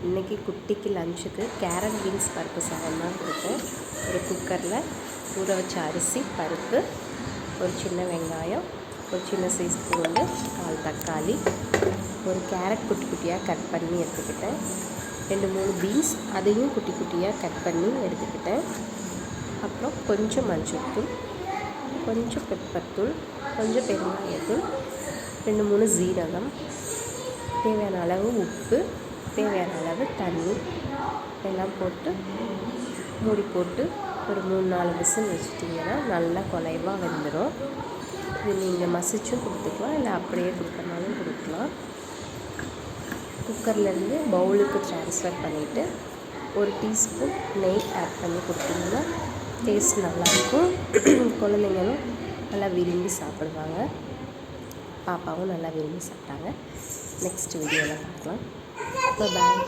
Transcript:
இன்றைக்கி குட்டிக்கு லஞ்சுக்கு கேரட் பீன்ஸ் பருப்பு சாதம் தான் கொடுத்தேன். ஒரு குக்கரில் ஊற வச்ச அரிசி, பருப்பு, ஒரு சின்ன வெங்காயம், ஒரு சின்ன சைஸ் பூண்டு, 4 தக்காளி, ஒரு கேரட் குட்டி குட்டியாக கட் பண்ணி எடுத்துக்கிட்டேன். 2-3 பீன்ஸ் அதையும் குட்டி குட்டியாக கட் பண்ணி எடுத்துக்கிட்டேன். அப்புறம் கொஞ்சம் மஞ்சள்தூள், கொஞ்சம் பெப்பர்தூள், கொஞ்சம் பெருங்காயத்தூள், 2-3 சீரகம், தேவையான அளவு உப்பு, தேவையான அளவு தண்ணி எல்லாம் போட்டு மூடி போட்டு ஒரு 3-4 விசில் வச்சிட்டிங்கன்னா நல்லா குலைவாக வெந்துடும். இது நீங்கள் மசிச்சும் கொடுத்துக்கலாம், இல்லை அப்படியே கொடுக்கறனாலும் கொடுக்கலாம். குக்கர்லேருந்து பவுலுக்கு ட்ரான்ஸ்ஃபர் பண்ணிவிட்டு 1 டீஸ்பூன் நெய் ஆட் பண்ணி கொடுத்தீங்கன்னா டேஸ்ட் நல்லாயிருக்கும். குழந்தைங்களும் நல்லா விரும்பி சாப்பிடுவாங்க. பாப்பாவும் நல்லா விரும்பி சாப்பிட்டாங்க. நெக்ஸ்ட் வீடியோவில் பார்க்கலாம். பாய்.